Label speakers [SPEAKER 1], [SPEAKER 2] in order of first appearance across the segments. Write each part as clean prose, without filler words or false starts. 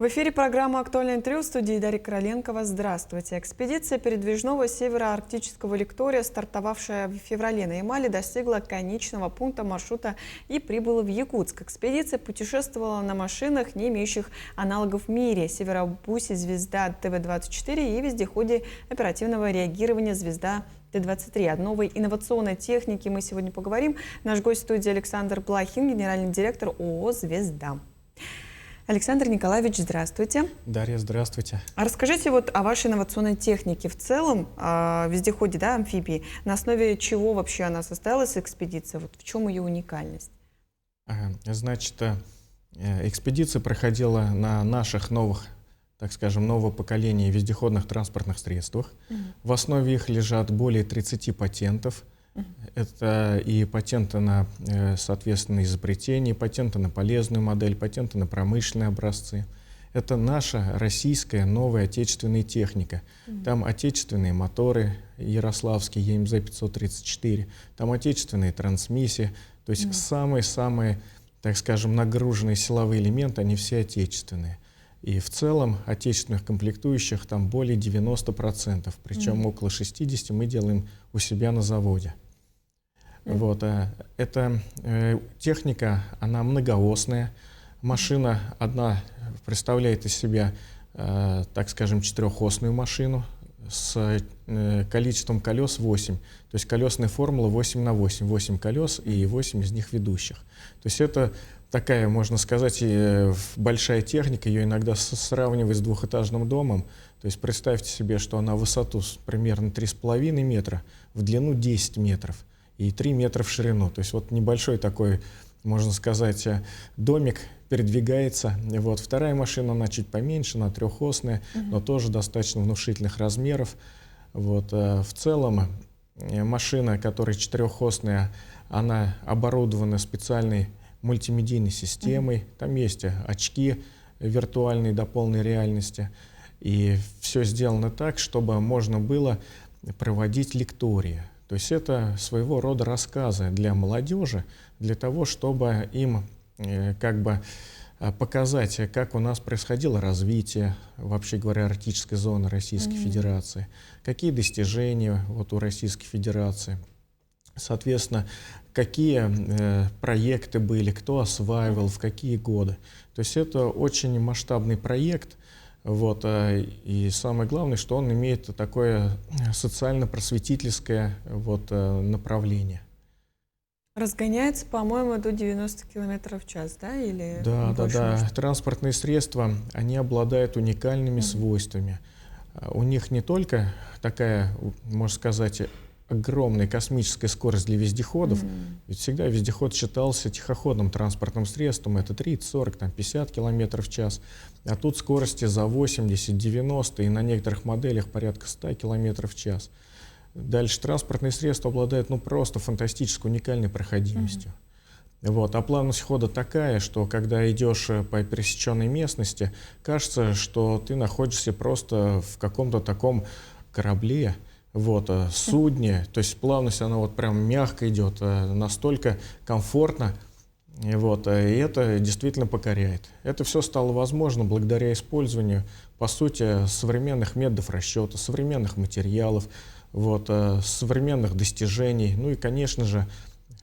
[SPEAKER 1] В эфире программа «Актуальное интервью», в студии Дарья Короленкова. Здравствуйте. Экспедиция передвижного североарктического лектория, стартовавшая в феврале на Ямале, достигла конечного пункта маршрута и прибыла в Якутск. Экспедиция путешествовала на машинах, не имеющих аналогов в мире: северобусе «Звезда ТВ-24» и вездеходе оперативного реагирования «Звезда Т-23». О новой инновационной технике мы сегодня поговорим. Наш гость в студии Александр Блохин, генеральный директор ООО «Звезда». Александр Николаевич, здравствуйте.
[SPEAKER 2] Дарья, здравствуйте.
[SPEAKER 1] А расскажите о вашей инновационной технике в целом, о вездеходе, амфибии. На основе чего вообще она состоялась, экспедиция? В чем ее уникальность?
[SPEAKER 2] Значит, экспедиция проходила на наших новых, так скажем, нового поколения вездеходных транспортных средствах. В основе их лежат более 30 патентов. Это и патенты на, соответственно, изобретение, патенты на полезную модель, патенты на промышленные образцы. Это наша российская новая отечественная техника. Там отечественные моторы ярославские, ЕМЗ-534, там отечественные трансмиссии. То есть самые-самые, так скажем, нагруженные силовые элементы, они все отечественные. И в целом отечественных комплектующих там более 90%, причем около 60% мы делаем у себя на заводе. Эта техника, она многоосная. Машина одна представляет из себя, так скажем, четырехосную машину с количеством колес 8. То есть колесная формула 8×8. 8 колес и 8 из них ведущих. То есть это такая, можно сказать, большая техника. Ее иногда сравнивают с двухэтажным домом. То есть представьте себе, что она в высоту примерно 3,5 метра, в длину 10 метров и 3 метра в ширину. То есть вот небольшой такой, можно сказать, домик передвигается. Вторая машина, она чуть поменьше, она трехосная, но тоже достаточно внушительных размеров. В целом машина, которая четырехосная, она оборудована специальной мультимедийной системой. Там есть очки виртуальные до полной реальности. И все сделано так, чтобы можно было проводить лектории. То есть это своего рода рассказы для молодежи, для того, чтобы им показать, как у нас происходило развитие, вообще говоря, арктической зоны Российской Федерации, какие достижения у Российской Федерации, соответственно, какие проекты были, кто осваивал, в какие годы. То есть это очень масштабный проект. И самое главное, что он имеет такое социально-просветительское направление.
[SPEAKER 1] Разгоняется, по-моему, до 90 км в час, да? Или
[SPEAKER 2] да. Транспортные средства, они обладают уникальными свойствами. У них не только такая, можно сказать, огромная космическая скорость для вездеходов. Ведь всегда вездеход считался тихоходным транспортным средством. Это 30, 40, 50 км в час. А тут скорости за 80, 90 и на некоторых моделях порядка 100 км в час. Дальше транспортные средства обладают просто фантастической, уникальной проходимостью. А плавность хода такая, что когда идешь по пересеченной местности, кажется, что ты находишься просто в каком-то таком корабле, судне. То есть плавность, она прям мягко идет, настолько комфортно. И это действительно покоряет. Это все стало возможно благодаря использованию, по сути, современных методов расчета, современных материалов, современных достижений, и, конечно же,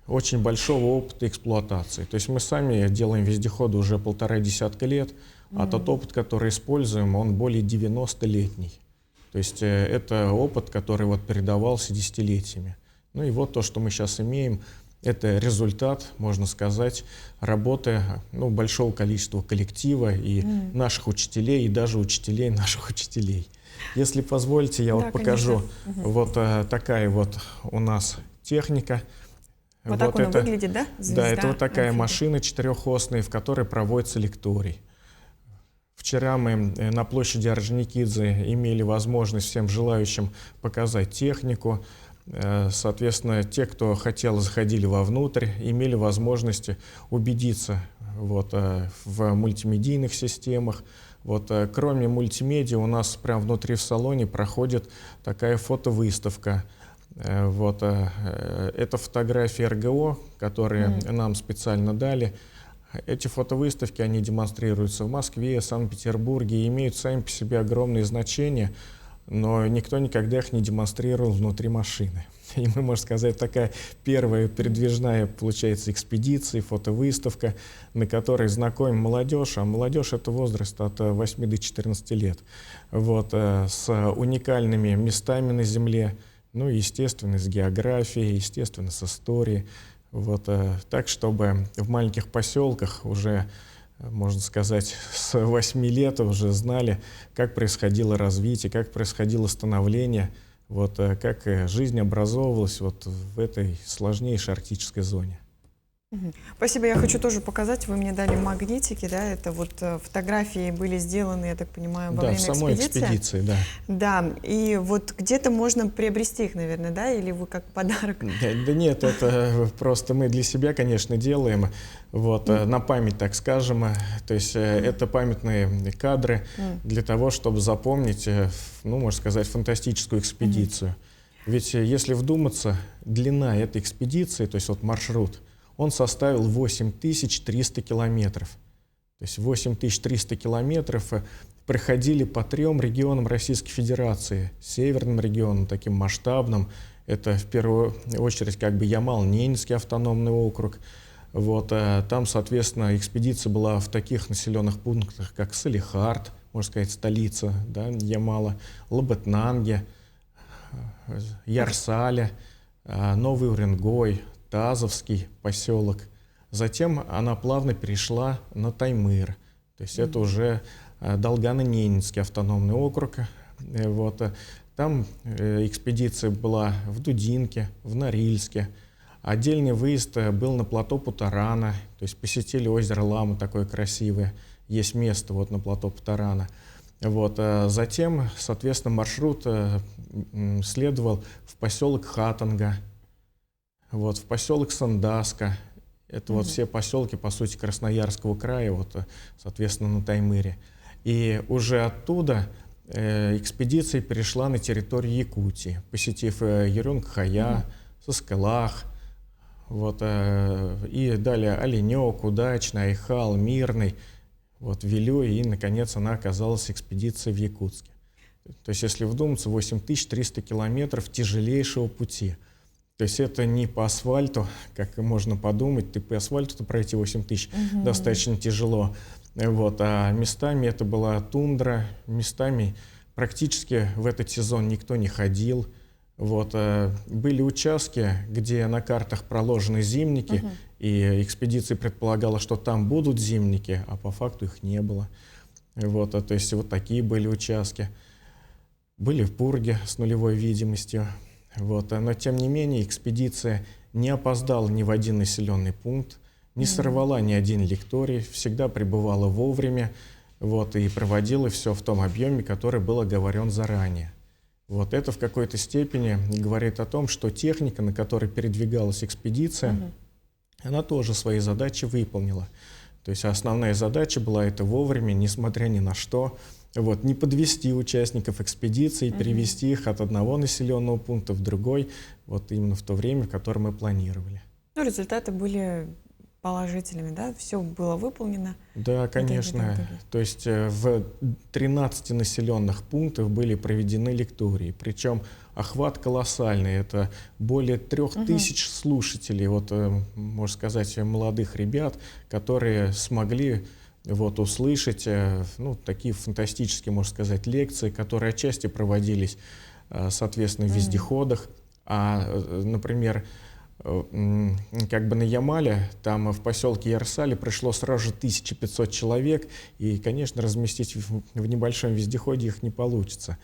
[SPEAKER 2] очень большого опыта эксплуатации. То есть мы сами делаем вездеходы уже 1,5 десятка лет, а тот опыт, который используем, он более 90-летний. То есть это опыт, который передавался десятилетиями. И то, что мы сейчас имеем, это результат, можно сказать, работы большого количества коллектива и наших учителей, и даже учителей наших учителей. Если позволите, я покажу. Такая у нас техника.
[SPEAKER 1] Так она выглядит, да?
[SPEAKER 2] Звезда, да, это такая машина четырехосная, в которой проводится лекторий. Вчера мы на площади Орджоникидзе имели возможность всем желающим показать технику. Соответственно, те, кто хотел, заходили вовнутрь, имели возможность убедиться в мультимедийных системах. Кроме мультимедиа, у нас прямо внутри в салоне проходит такая фотовыставка. Это фотографии РГО, которые нам специально дали. Эти фотовыставки, они демонстрируются в Москве, Санкт-Петербурге и имеют сами по себе огромные значения, но никто никогда их не демонстрировал внутри машины. И мы, можно сказать, такая первая передвижная, получается, экспедиция, фотовыставка, на которой знакомим молодежь, а молодежь — это возраст от 8 до 14 лет, вот, с уникальными местами на Земле, ну, естественно, с географией, естественно, с историей. Вот, так, чтобы в маленьких поселках уже, можно сказать, с 8 лет уже знали, как происходило развитие, как происходило становление, вот, как жизнь образовывалась вот в этой сложнейшей арктической зоне.
[SPEAKER 1] Спасибо. Я хочу тоже показать. Вы мне дали магнитики, да? Это вот фотографии были сделаны, я так понимаю, во
[SPEAKER 2] Да,
[SPEAKER 1] время
[SPEAKER 2] в самой
[SPEAKER 1] экспедиции.
[SPEAKER 2] экспедиции, да.
[SPEAKER 1] Да, и вот где-то можно приобрести их, наверное, да? Или вы как подарок?
[SPEAKER 2] Да нет, это просто мы для себя, конечно, делаем, вот, на память, так скажем. То есть это памятные кадры для того, чтобы запомнить, ну, можно сказать, фантастическую экспедицию. Ведь если вдуматься, длина этой экспедиции, то есть вот маршрут, он составил 8300 километров. То есть 8300 километров проходили по 3 регионам Российской Федерации. Северным регионам, таким масштабным. Это в первую очередь как бы Ямал-Ненецкий автономный округ. Вот, там, соответственно, экспедиция была в таких населенных пунктах, как Салехард, можно сказать, столица, да, Ямала, Лабытнанги, Ярсаля, Новый Уренгой, Тазовский поселок. Затем она плавно перешла на Таймыр. То есть это уже Долгано-Ненецкий автономный округ. Вот. Там экспедиция была в Дудинке, в Норильске. Отдельный выезд был на плато Путарана. То есть посетили озеро Лама, такое красивое. Есть место вот на плато Путарана. Вот. Затем, соответственно, маршрут следовал в поселок Хатанга, вот, в поселок Сандаска. Это вот все поселки, по сути, Красноярского края, вот, соответственно, на Таймыре. И уже оттуда экспедиция перешла на территорию Якутии, посетив Ерунг-Хая, Соскалах, вот, и далее Оленек, Удачный, Айхал, Мирный, вот, Вилюй, и, наконец, она оказалась экспедицией в Якутске. То есть, если вдуматься, 8300 километров тяжелейшего пути. То есть это не по асфальту, как можно подумать, ты по асфальту пройти 8000 достаточно тяжело. Вот, а местами это была тундра, местами практически в этот сезон никто не ходил. Вот, были участки, где на картах проложены зимники, и экспедиция предполагала, что там будут зимники, а по факту их не было. Вот, то есть вот такие были участки. Были в Пурге с нулевой видимостью. Вот, но тем не менее экспедиция не опоздала ни в один населенный пункт, не сорвала ни один лекторий, всегда пребывала вовремя, вот, и проводила все в том объеме, который был оговорен заранее. Вот, это в какой-то степени говорит о том, что техника, на которой передвигалась экспедиция, она тоже свои задачи выполнила. То есть основная задача была это вовремя, несмотря ни на что, вот, не подвести участников экспедиции, перевести их от одного населенного пункта в другой, вот именно в то время, в которое мы планировали.
[SPEAKER 1] Ну, результаты были положительными, да? Все было выполнено.
[SPEAKER 2] Да, конечно. То есть в 13 населенных пунктах были проведены лектории, причем охват колоссальный. Это более 3000 слушателей, вот, можно сказать, молодых ребят, которые смогли вот, услышать, ну, такие фантастические, можно сказать, лекции, которые отчасти проводились, соответственно, в вездеходах. Например, как бы на Ямале, там в поселке Ярсале пришло сразу же 1500 человек, и, конечно, разместить в небольшом вездеходе их не получится.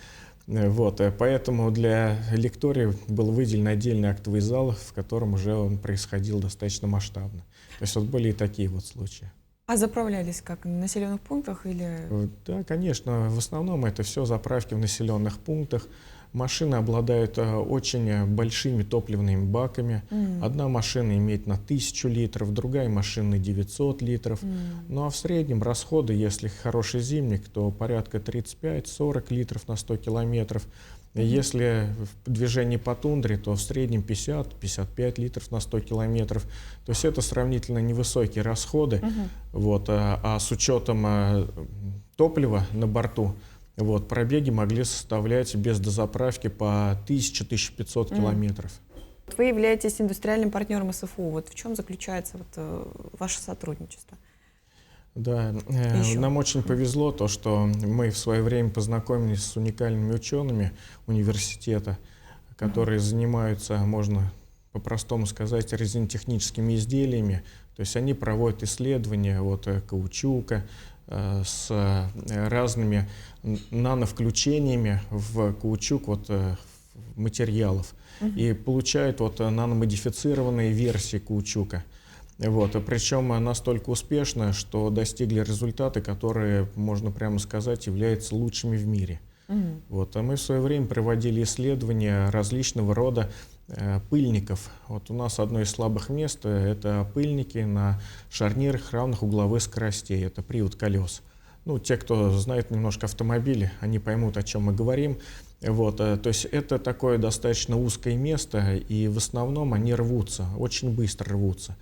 [SPEAKER 2] Вот, поэтому для лекторий был выделен отдельный актовый зал, в котором уже он происходил достаточно масштабно. То есть вот были и такие вот случаи.
[SPEAKER 1] А заправлялись как, в населенных пунктах или…
[SPEAKER 2] Да, конечно. В основном это все заправки в населенных пунктах. Машины обладают очень большими топливными баками. Одна машина имеет на 1000 литров, другая машина на 900 литров. Ну а в среднем расходы, если хороший зимник, то порядка 35-40 литров на 100 километров. Если в движении по тундре, то в среднем 50-55 литров на 100 километров. То есть это сравнительно невысокие расходы. Вот, а с учетом топлива на борту, вот, пробеги могли составлять без дозаправки по 1000-1500 километров.
[SPEAKER 1] Вы являетесь индустриальным партнером СФУ. Вот в чем заключается ваше сотрудничество?
[SPEAKER 2] Да, нам очень повезло то, что мы в свое время познакомились с уникальными учеными университета, которые занимаются, можно по-простому сказать, резинотехническими изделиями. То есть они проводят исследования каучука с разными нановключениями в каучук материалов и получают наномодифицированные версии каучука. Причем настолько успешно, что достигли результаты, которые, можно прямо сказать, являются лучшими в мире. А мы в свое время проводили исследования различного рода пыльников. У нас одно из слабых мест – это пыльники на шарнирах равных угловых скоростей. Это привод колес. Те, кто знает немножко автомобили, они поймут, о чем мы говорим. То есть это такое достаточно узкое место, и в основном они рвутся, очень быстро рвутся.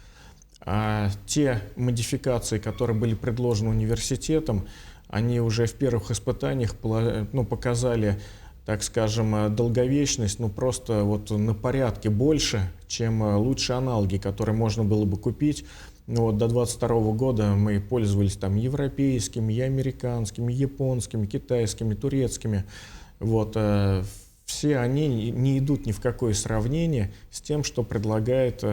[SPEAKER 2] А те модификации, которые были предложены университетом, они уже в первых испытаниях показали, так скажем, долговечность, просто на порядке больше, чем лучшие аналоги, которые можно было бы купить. До 2022 года мы пользовались европейскими, и американскими, и японскими, китайскими, турецкими. Все они не идут ни в какое сравнение с тем, что предлагают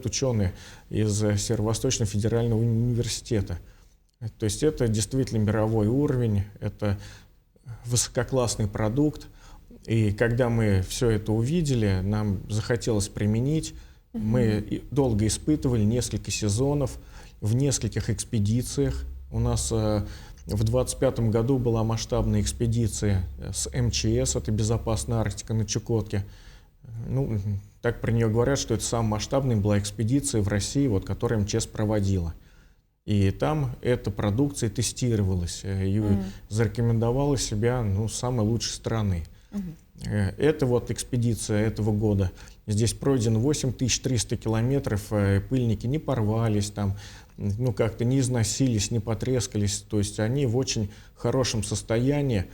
[SPEAKER 2] ученые из Северо-Восточного федерального университета. То есть это действительно мировой уровень, это высококлассный продукт. И когда мы все это увидели, нам захотелось применить. Мы долго испытывали, несколько сезонов, в нескольких экспедициях. У нас в 2025 году была масштабная экспедиция с МЧС, это «Безопасная Арктика» на Чукотке. Так про нее говорят, что это самая масштабная была экспедиция в России, которую МЧС проводила. И там эта продукция тестировалась и зарекомендовала себя с самой лучшей стороны. Это экспедиция этого года. Здесь пройдено 8300 километров, пыльники не порвались, как-то не износились, не потрескались. То есть они в очень хорошем состоянии,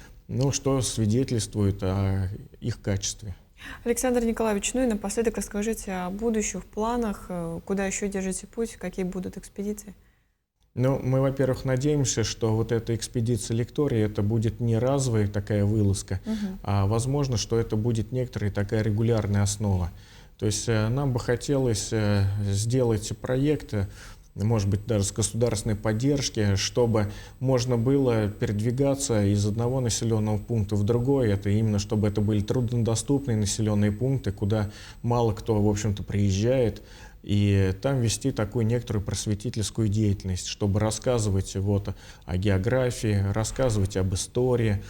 [SPEAKER 2] что свидетельствует о их качестве.
[SPEAKER 1] Александр Николаевич, и напоследок расскажите о будущих планах, куда еще держите путь, какие будут экспедиции?
[SPEAKER 2] Мы, во-первых, надеемся, что эта экспедиция лектория, это будет не разовая такая вылазка, а возможно, что это будет некоторая такая регулярная основа. То есть нам бы хотелось сделать проекты, может быть, даже с государственной поддержки, чтобы можно было передвигаться из одного населенного пункта в другой. Это именно, чтобы это были труднодоступные населенные пункты, куда мало кто, в общем-то, приезжает. И там вести такую некоторую просветительскую деятельность, чтобы рассказывать о географии, рассказывать об истории,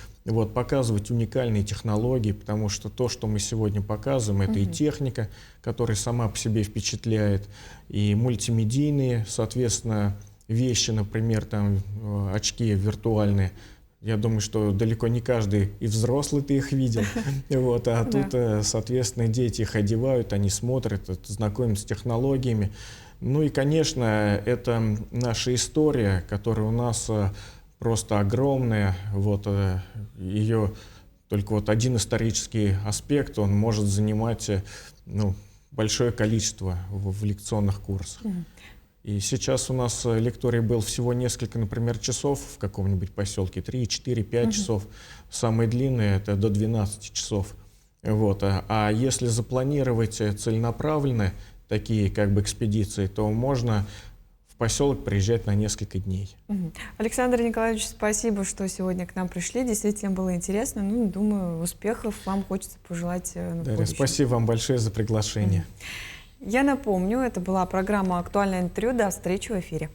[SPEAKER 2] показывать уникальные технологии, потому что то, что мы сегодня показываем, это и техника, которая сама по себе впечатляет, и мультимедийные, соответственно, вещи, например, очки виртуальные. Я думаю, что далеко не каждый и взрослый-то их видел. Тут, соответственно, дети их одевают, они смотрят, знакомятся с технологиями. И, конечно, это наша история, которая у нас просто огромная. Ее только один исторический аспект, он может занимать большое количество в лекционных курсах. И сейчас у нас лекторий был всего несколько, например, часов в каком-нибудь поселке, 3, 4, 5 часов. Самые длинные – это до 12 часов. А если запланировать целенаправленно такие экспедиции, то можно в поселок приезжать на несколько дней.
[SPEAKER 1] Александр Николаевич, спасибо, что сегодня к нам пришли. Действительно было интересно. Думаю, успехов вам хочется пожелать в будущем.
[SPEAKER 2] Спасибо вам большое за приглашение.
[SPEAKER 1] Я напомню, это была программа «Актуальное интервью». До встречи в эфире.